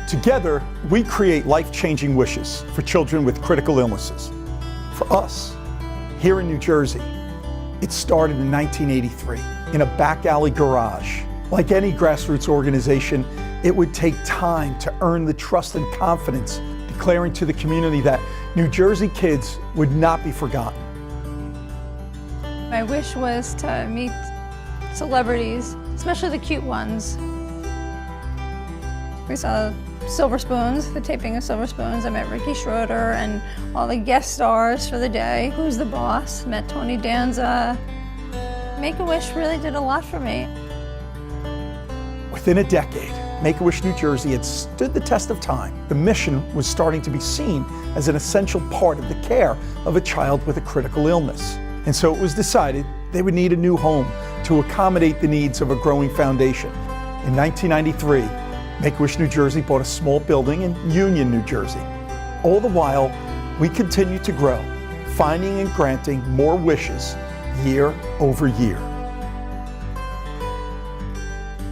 Together, we create life-changing wishes for children with critical illnesses. For us, here in New Jersey, it started in 1983 in a back alley garage. Like any grassroots organization, it would take time to earn the trust and confidence, declaring to the community that New Jersey kids would not be forgotten. My wish was to meet celebrities, especially the cute ones. We saw Silver Spoons, the taping of Silver Spoons. I met Ricky Schroeder and all the guest stars for the day. Who's the Boss? Met Tony Danza. Make-A-Wish really did a lot for me. Within a decade, Make-A-Wish New Jersey had stood the test of time. The mission was starting to be seen as an essential part of the care of a child with a critical illness. And so it was decided they would need a new home to accommodate the needs of a growing foundation. In 1993, Make-A-Wish New Jersey bought a small building in Union, New Jersey. All the while, we continued to grow, finding and granting more wishes year over year.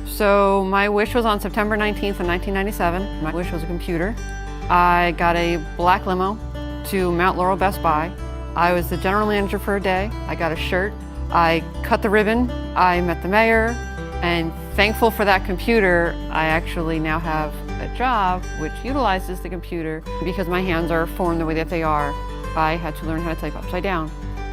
So my wish was on September 19th of 1997. My wish was a computer. I got a black limo to Mount Laurel Best Buy. I was the general manager for a day. I got a shirt. I cut the ribbon. I met the mayor. And thankful for that computer, I actually now have a job which utilizes the computer. Because my hands are formed the way that they are, I had to learn how to type upside down.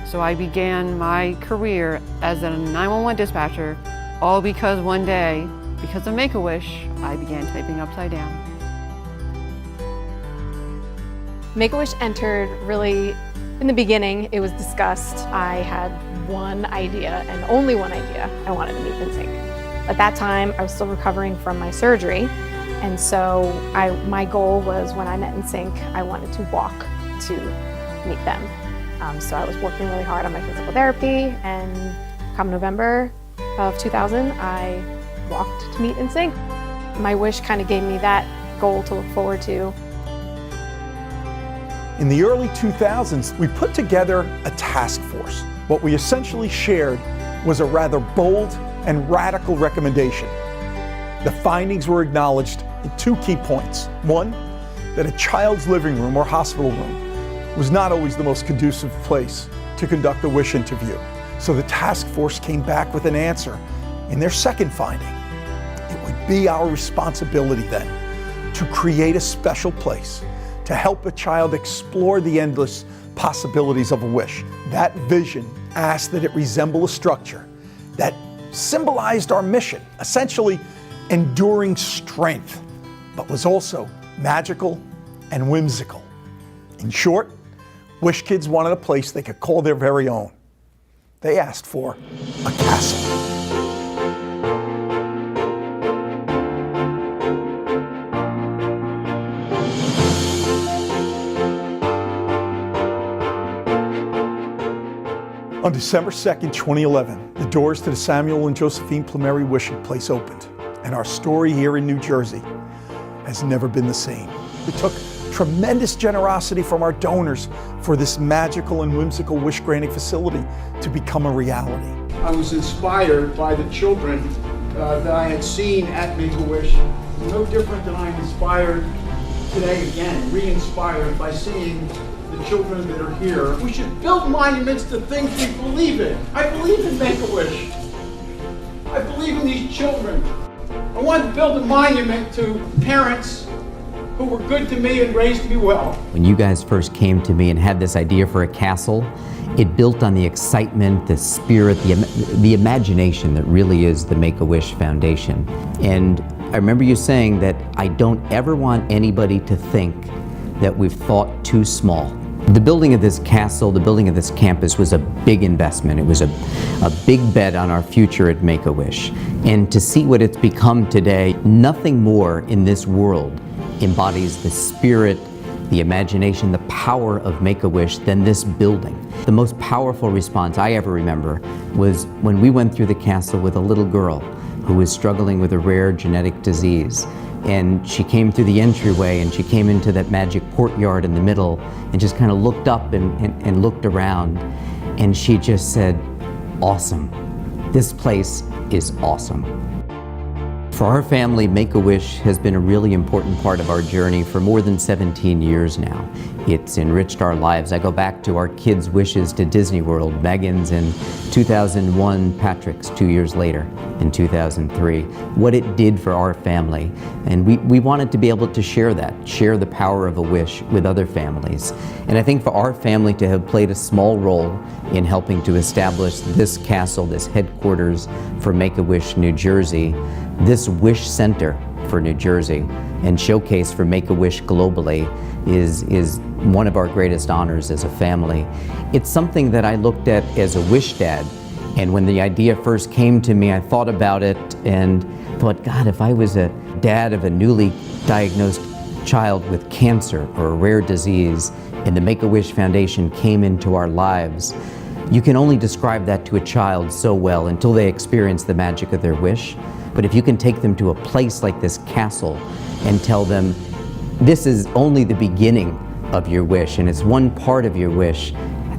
So I began my career as a 911 dispatcher, all because one day, because of Make-A-Wish, I began typing upside down. Make-A-Wish entered really, in the beginning, it was discussed. I had one idea, and only one idea. I wanted to meet NSYNC. At that time, I was still recovering from my surgery, and so my goal was when I met NSYNC, I wanted to walk to meet them. So I was working really hard on my physical therapy, and come November of 2000, I walked to meet NSYNC. My wish kind of gave me that goal to look forward to. In the early 2000s, we put together a task force. What we essentially shared was a rather bold and radical recommendation. The findings were acknowledged in 2 key points. One, that a child's living room or hospital room was not always the most conducive place to conduct a wish interview. So the task force came back with an answer in their second finding. It would be our responsibility then to create a special place to help a child explore the endless possibilities of a wish. That vision asked that it resemble a structure that symbolized our mission, essentially enduring strength, but was also magical and whimsical. In short, Wish Kids wanted a place they could call their very own. They asked for a castle. On December 2nd, 2011, the doors to the Samuel and Josephine Plumeri Wishing Place opened, and our story here in New Jersey has never been the same. It took tremendous generosity from our donors for this magical and whimsical wish-granting facility to become a reality. I was inspired by the children that I had seen at Make-A-Wish. No different than I'm inspired today again, re-inspired by seeing the children that are here. We should build monuments to things we believe in. I believe in Make-A-Wish. I believe in these children. I want to build a monument to parents who were good to me and raised me well. When you guys first came to me and had this idea for a castle, it built on the excitement, the spirit, the imagination that really is the Make-A-Wish Foundation. And I remember you saying that I don't ever want anybody to think that we've thought too small. The building of this castle, the building of this campus was a big investment. It was a big bet on our future at Make-A-Wish. And to see what it's become today, nothing more in this world embodies the spirit, the imagination, the power of Make-A-Wish than this building. The most powerful response I ever remember was when we went through the castle with a little girl who was struggling with a rare genetic disease. And she came through the entryway and she came into that magic courtyard in the middle and just kind of looked up and looked around. And she just said, "Awesome. This place is awesome." For our family, Make-A-Wish has been a really important part of our journey for more than 17 years now. It's enriched our lives. I go back to our kids' wishes to Disney World, Megan's in 2001, Patrick's 2 years later in 2003, what it did for our family. And we wanted to be able to share that, share the power of a wish with other families. And I think for our family to have played a small role in helping to establish this castle, this headquarters for Make-A-Wish New Jersey, this Wish Center for New Jersey and showcase for Make-A-Wish globally is one of our greatest honors as a family. It's something that I looked at as a wish dad, and when the idea first came to me, I thought about it and thought, God, if I was a dad of a newly diagnosed child with cancer or a rare disease and the Make-A-Wish Foundation came into our lives, you can only describe that to a child so well until they experience the magic of their wish. But if you can take them to a place like this castle and tell them, this is only the beginning of your wish and it's one part of your wish,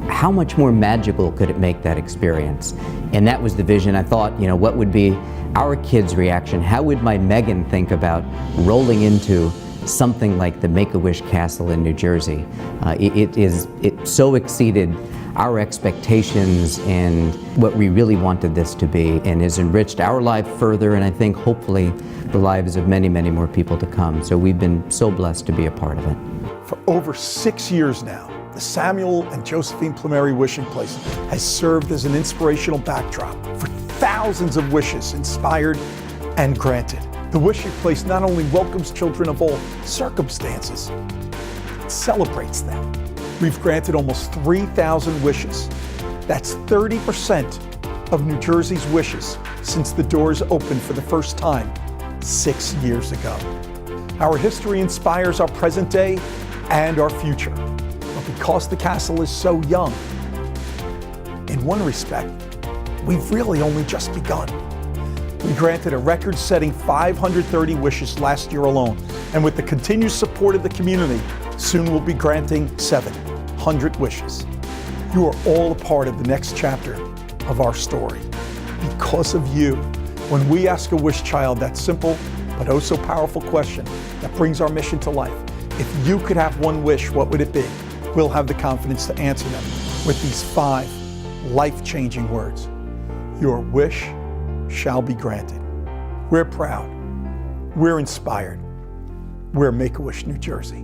how much more magical could it make that experience? And that was the vision. I thought, you know, what would be our kids' reaction? How would my Megan think about rolling into something like the Make-A-Wish Castle in New Jersey? It so exceeded our expectations and what we really wanted this to be, and has enriched our life further, and I think hopefully the lives of many, many more people to come. So we've been so blessed to be a part of it. For over 6 years now, the Samuel and Josephine Plumeri Wishing Place has served as an inspirational backdrop for thousands of wishes inspired and granted. The Wishing Place not only welcomes children of all circumstances, it celebrates them. We've granted almost 3,000 wishes. That's 30% of New Jersey's wishes since the doors opened for the first time 6 years ago. Our history inspires our present day and our future. But because the castle is so young, in one respect, we've really only just begun. We granted a record-setting 530 wishes last year alone, and with the continued support of the community, soon we'll be granting 700 wishes. You are all a part of the next chapter of our story. Because of you, when we ask a wish child that simple but oh so powerful question that brings our mission to life, if you could have one wish, what would it be? We'll have the confidence to answer them with these 5 life-changing words. Your wish shall be granted. We're proud. We're inspired. We're Make-A-Wish New Jersey.